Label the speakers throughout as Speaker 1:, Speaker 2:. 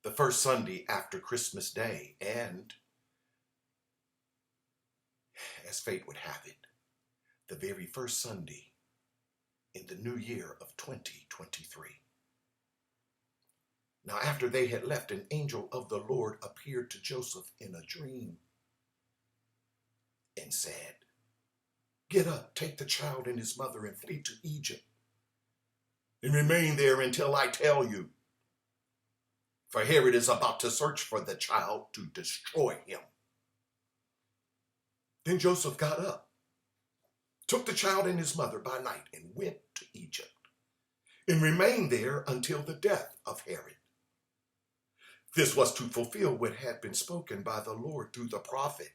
Speaker 1: the first Sunday after Christmas Day, and, as fate would have it, the very first Sunday in the new year of 2023. Now, after they had left, an angel of the Lord appeared to Joseph in a dream and said, "Get up, take the child and his mother and flee to Egypt, and remain there until I tell you. For Herod is about to search for the child to destroy him." Then Joseph got up, took the child and his mother by night, and went to Egypt, and remained there until the death of Herod. This was to fulfill what had been spoken by the Lord through the prophet,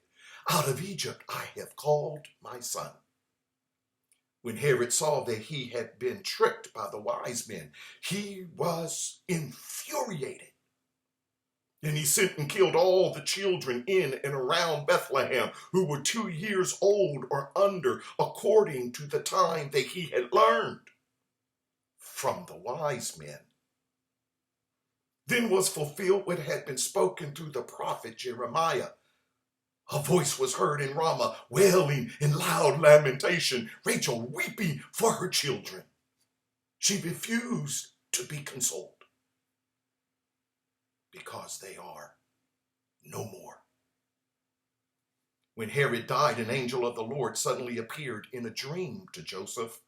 Speaker 1: "Out of Egypt I have called my son." When Herod saw that he had been tricked by the wise men, he was infuriated. And he sent and killed all the children in and around Bethlehem who were 2 years old or under, according to the time that he had learned from the wise men. Then was fulfilled what had been spoken through the prophet Jeremiah. A voice was heard in Ramah, wailing in loud lamentation, Rachel weeping for her children. She refused to be consoled, because they are no more. When Herod died, an angel of the Lord suddenly appeared in a dream to Joseph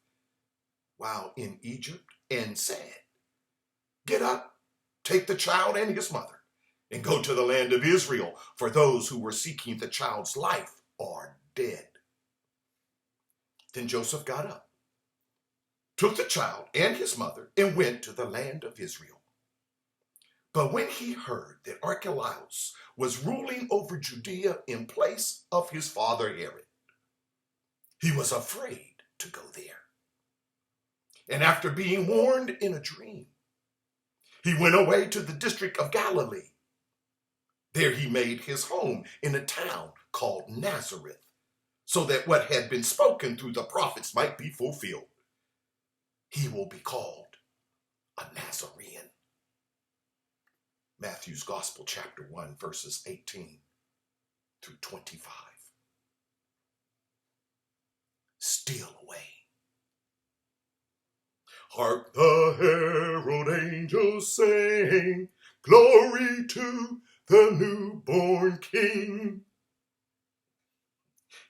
Speaker 1: while in Egypt and said, "Get up, take the child and his mother, and go to the land of Israel, for those who were seeking the child's life are dead." Then Joseph got up, took the child and his mother, and went to the land of Israel. But when he heard that Archelaus was ruling over Judea in place of his father Herod, he was afraid to go there. And after being warned in a dream, he went away to the district of Galilee. There he made his home in a town called Nazareth, so that what had been spoken through the prophets might be fulfilled. He will be called a Nazarene. Matthew's Gospel, chapter 1, verses 18 through 25. Steal away. Hark the herald angels sing, glory to the newborn King.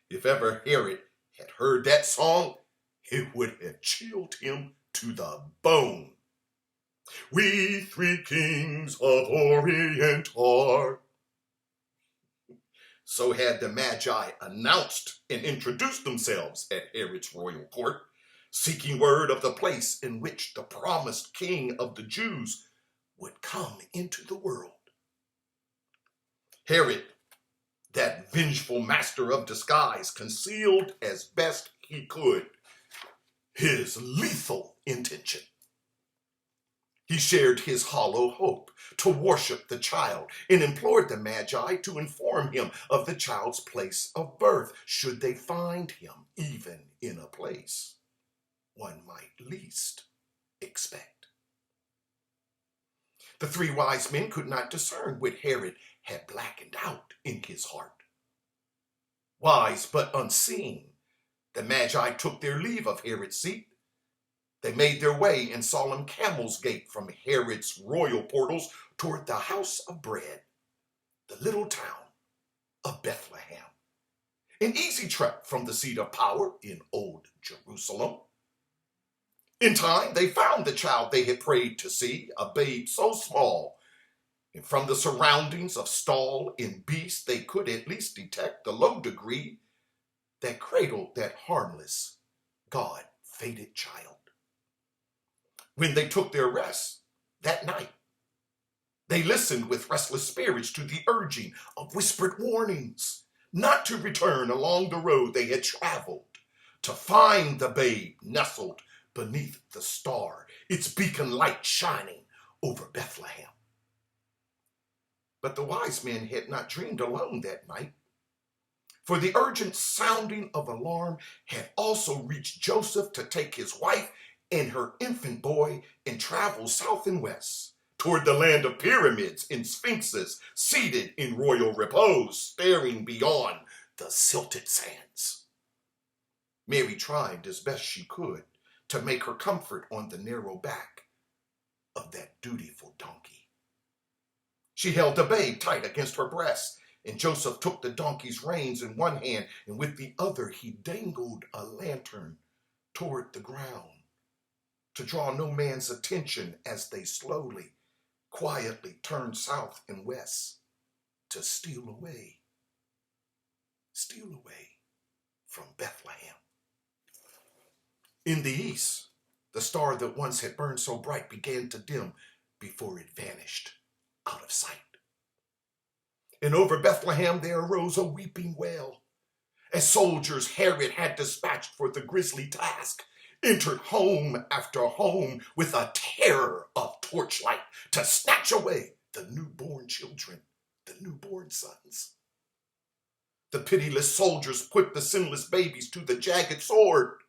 Speaker 1: If ever Herod had heard that song, it would have chilled him to the bone. We three kings of Orient are. So had the Magi announced and introduced themselves at Herod's royal court, seeking word of the place in which the promised king of the Jews would come into the world. Herod, that vengeful master of disguise, concealed as best he could his lethal intention. He shared his hollow hope to worship the child and implored the Magi to inform him of the child's place of birth, should they find him even in a place one might least expect. The 3 wise men could not discern what Herod had blackened out in his heart. Wise but unseen, the Magi took their leave of Herod's seat. They made their way in solemn camel's gait from Herod's royal portals toward the house of bread, the little town of Bethlehem, an easy trek from the seat of power in Old Jerusalem. In time, they found the child they had prayed to see, a babe so small, and from the surroundings of stall and beast, they could at least detect the low degree that cradled that harmless, God-fated child. When they took their rest that night, they listened with restless spirits to the urging of whispered warnings not to return along the road they had traveled, to find the babe nestled beneath the star, its beacon light shining over Bethlehem. But the wise men had not dreamed alone that night, for the urgent sounding of alarm had also reached Joseph to take his wife and her infant boy and travel south and west toward the land of pyramids and sphinxes, seated in royal repose, staring beyond the silted sands. Mary tried as best she could to make her comfort on the narrow back of that dutiful donkey. She held the babe tight against her breast, and Joseph took the donkey's reins in one hand, and with the other he dangled a lantern toward the ground to draw no man's attention as they slowly, quietly turned south and west to steal away from Bethlehem. In the east, the star that once had burned so bright began to dim before it vanished out of sight. And over Bethlehem there arose a weeping wail, as soldiers Herod had dispatched for the grisly task entered home after home with a terror of torchlight to snatch away the newborn children, the newborn sons. The pitiless soldiers put the sinless babies to the jagged sword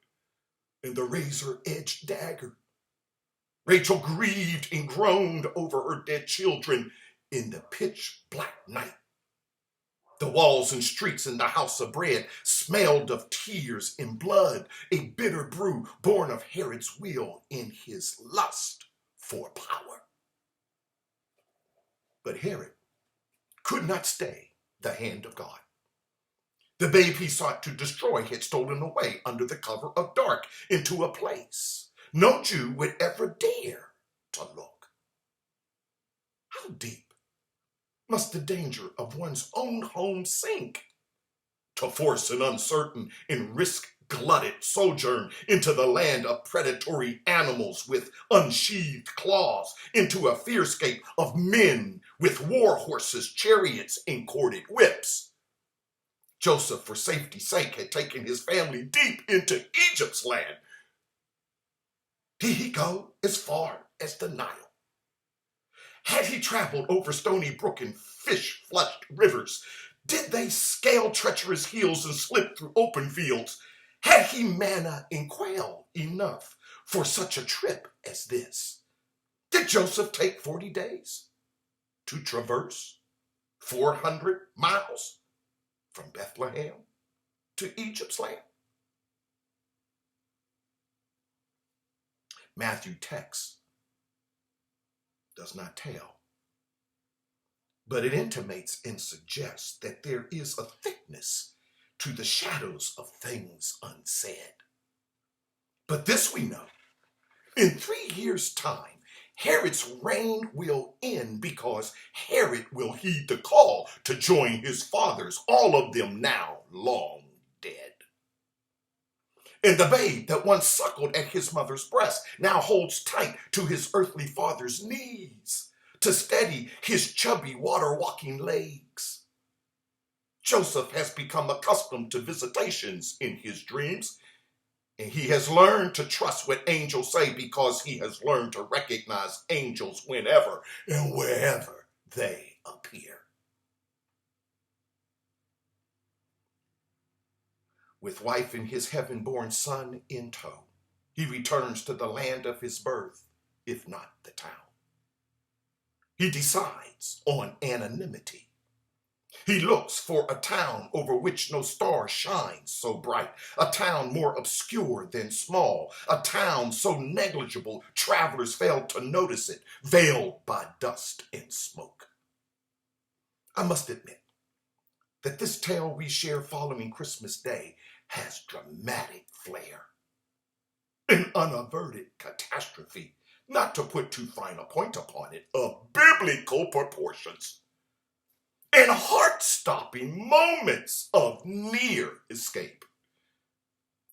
Speaker 1: and the razor-edged dagger. Rachel grieved and groaned over her dead children in the pitch-black night. The walls and streets in the house of bread smelled of tears and blood, a bitter brew born of Herod's will in his lust for power. But Herod could not stay the hand of God. The babe he sought to destroy had stolen away under the cover of dark into a place no Jew would ever dare to look. How deep must the danger of one's own home sink to force an uncertain and risk-glutted sojourn into the land of predatory animals with unsheathed claws, into a fearscape of men with war horses, chariots, and corded whips? Joseph, for safety's sake, had taken his family deep into Egypt's land. Did he go as far as the Nile? Had he traveled over stony brook and fish-flushed rivers? Did they scale treacherous hills and slip through open fields? Had he manna and quail enough for such a trip as this? Did Joseph take 40 days to traverse 400 miles from Bethlehem to Egypt's land? Matthew text does not tell, but it intimates and suggests that there is a thickness to the shadows of things unsaid. But this we know, in 3 years' time, Herod's reign will end because Herod will heed the call to join his fathers, all of them now long dead. And the babe that once suckled at his mother's breast now holds tight to his earthly father's knees to steady his chubby water-walking legs. Joseph has become accustomed to visitations in his dreams, and he has learned to trust what angels say because he has learned to recognize angels whenever and wherever they appear. With wife and his heaven-born son in tow, he returns to the land of his birth, if not the town. He decides on anonymity. He looks for a town over which no star shines so bright, a town more obscure than small, a town so negligible travelers fail to notice it, veiled by dust and smoke. I must admit that this tale we share following Christmas Day has dramatic flair, an unaverted catastrophe, not to put too fine a point upon it, of biblical proportions, and heart-stopping moments of near escape.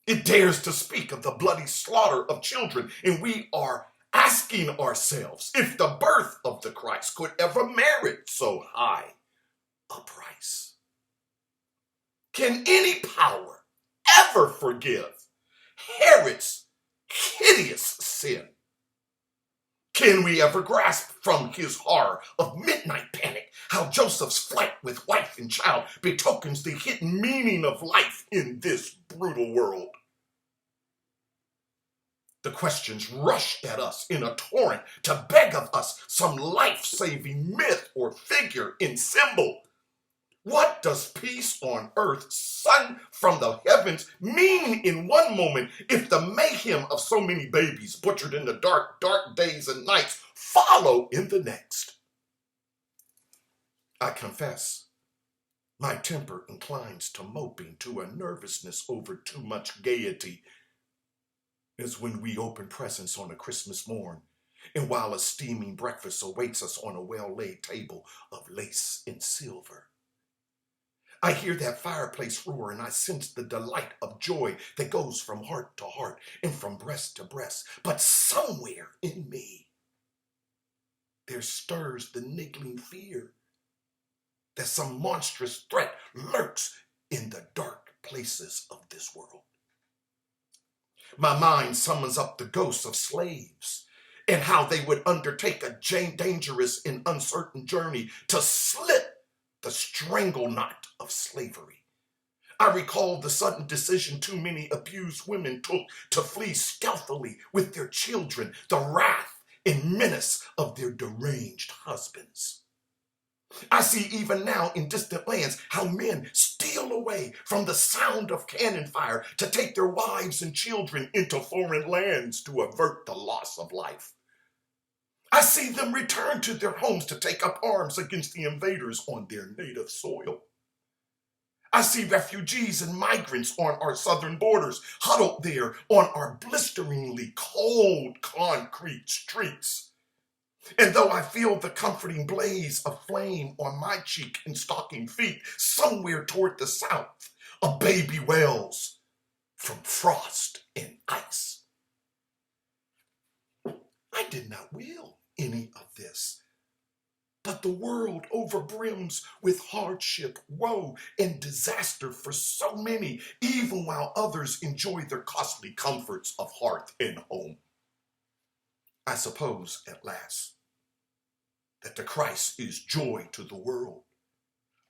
Speaker 1: It dares to speak of the bloody slaughter of children, and we are asking ourselves if the birth of the Christ could ever merit so high a price. Can any power ever forgive Herod's hideous sin? Can we ever grasp from his horror of midnight panic how Joseph's flight with wife and child betokens the hidden meaning of life in this brutal world? The questions rush at us in a torrent to beg of us some life-saving myth or figure in symbol. What does peace on earth, sun from the heavens, mean in one moment if the mayhem of so many babies butchered in the dark, dark days and nights follow in the next? I confess, my temper inclines to moping, to a nervousness over too much gaiety, as when we open presents on a Christmas morn, and while a steaming breakfast awaits us on a well-laid table of lace and silver. I hear that fireplace roar, and I sense the delight of joy that goes from heart to heart and from breast to breast. But somewhere in me, there stirs the niggling fear that some monstrous threat lurks in the dark places of this world. My mind summons up the ghosts of slaves and how they would undertake a dangerous and uncertain journey to slit the strangle knot of slavery. I recall the sudden decision too many abused women took to flee stealthily with their children, the wrath and menace of their deranged husbands. I see even now in distant lands how men steal away from the sound of cannon fire to take their wives and children into foreign lands to avert the loss of life. I see them return to their homes to take up arms against the invaders on their native soil. I see refugees and migrants on our southern borders, huddled there on our blisteringly cold concrete streets. And though I feel the comforting blaze of flame on my cheek and stocking feet, somewhere toward the south, a baby wails from frost and ice. I did not will any of this, but the world overbrims with hardship, woe, and disaster for so many, even while others enjoy their costly comforts of hearth and home. I suppose, at last, that the Christ is joy to the world,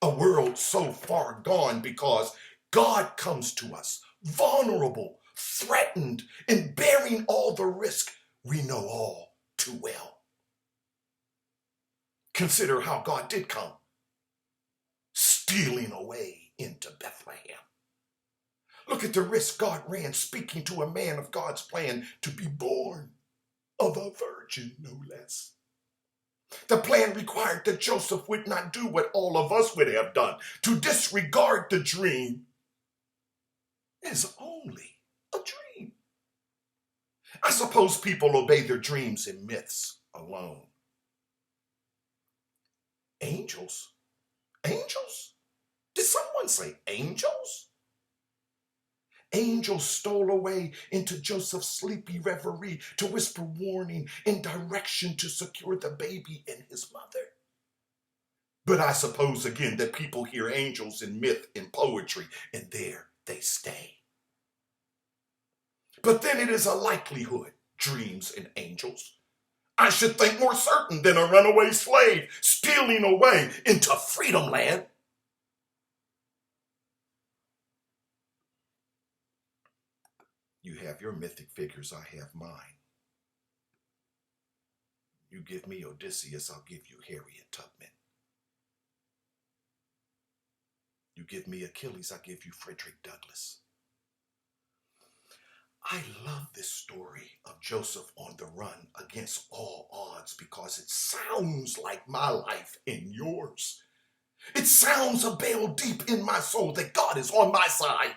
Speaker 1: a world so far gone because God comes to us, vulnerable, threatened, and bearing all the risk we know all too well. Consider how God did come, stealing away into Bethlehem. Look at the risk God ran, speaking to a man of God's plan to be born of a virgin, no less. The plan required that Joseph would not do what all of us would have done, to disregard the dream as only a dream. I suppose people obey their dreams and myths alone. Angels? Angels? Did someone say angels? Angels stole away into Joseph's sleepy reverie to whisper warning and direction to secure the baby and his mother. But I suppose again that people hear angels in myth and poetry, and there they stay. But then it is a likelihood, dreams and angels. I should think more certain than a runaway slave stealing away into freedom land. You have your mythic figures, I have mine. You give me Odysseus, I'll give you Harriet Tubman. You give me Achilles, I'll give you Frederick Douglass. I love this story of Joseph on the run against all odds because it sounds like my life and yours. It sounds a bell deep in my soul that God is on my side.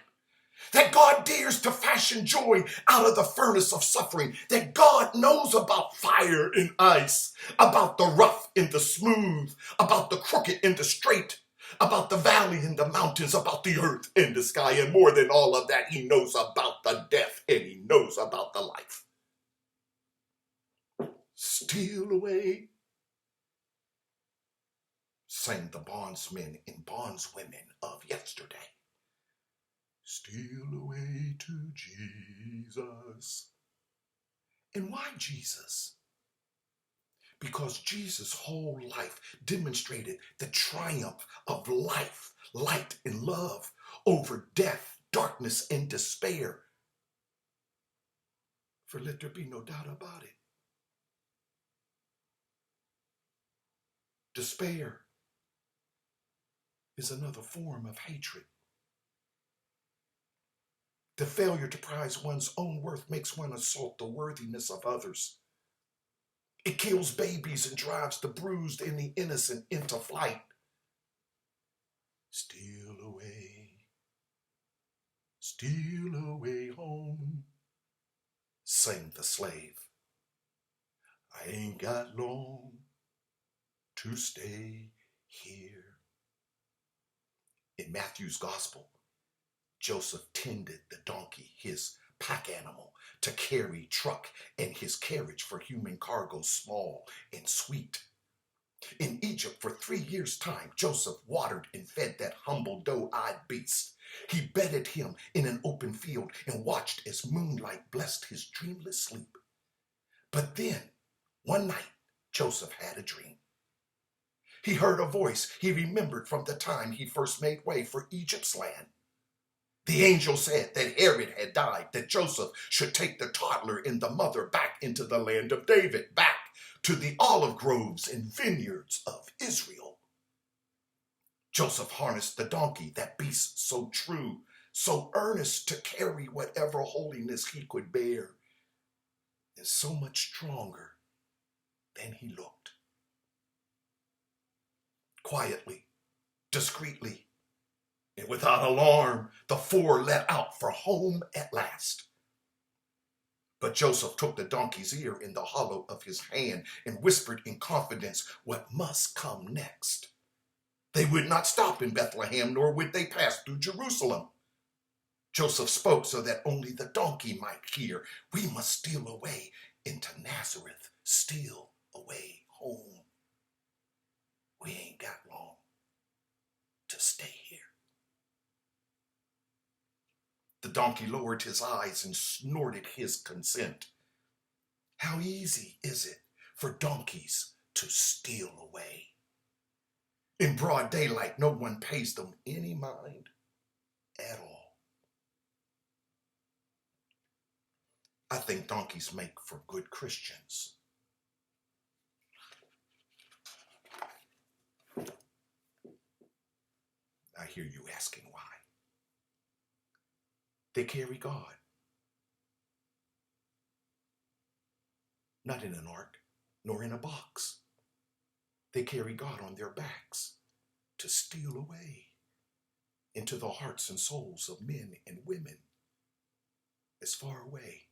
Speaker 1: That God dares to fashion joy out of the furnace of suffering. That God knows about fire and ice, about the rough and the smooth, about the crooked and the straight, about the valley and the mountains, about the earth and the sky. And more than all of that, he knows about the death and he knows about the life. Steal away, sang the bondsmen and bondswomen of yesterday. Steal away to Jesus. And why Jesus? Because Jesus' whole life demonstrated the triumph of life, light, and love over death, darkness, and despair. For let there be no doubt about it. Despair is another form of hatred. The failure to prize one's own worth makes one assault the worthiness of others. It kills babies and drives the bruised and the innocent into flight. Steal away home, sang the slave. I ain't got long to stay here. In Matthew's gospel, Joseph tended the donkey, his pack animal, to carry truck and his carriage for human cargo small and sweet. In Egypt, for 3 years' time, Joseph watered and fed that humble doe-eyed beast. He bedded him in an open field and watched as moonlight blessed his dreamless sleep. But then, one night, Joseph had a dream. He heard a voice he remembered from the time he first made way for Egypt's land. The angel said that Herod had died, that Joseph should take the toddler and the mother back into the land of David, back to the olive groves and vineyards of Israel. Joseph harnessed the donkey, that beast so true, so earnest to carry whatever holiness he could bear, and so much stronger than he looked. Quietly, discreetly, and without alarm, the four let out for home at last. But Joseph took the donkey's ear in the hollow of his hand and whispered in confidence what must come next. They would not stop in Bethlehem, nor would they pass through Jerusalem. Joseph spoke so that only the donkey might hear. We must steal away into Nazareth, steal away home. We ain't got long to stay here. The donkey lowered his eyes and snorted his consent. How easy is it for donkeys to steal away? In broad daylight, no one pays them any mind at all. I think donkeys make for good Christians. I hear you asking why. They carry God. Not in an ark, nor in a box. They carry God on their backs to steal away into the hearts and souls of men and women as far away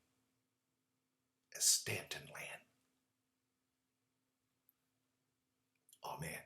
Speaker 1: as Staunton land. Amen.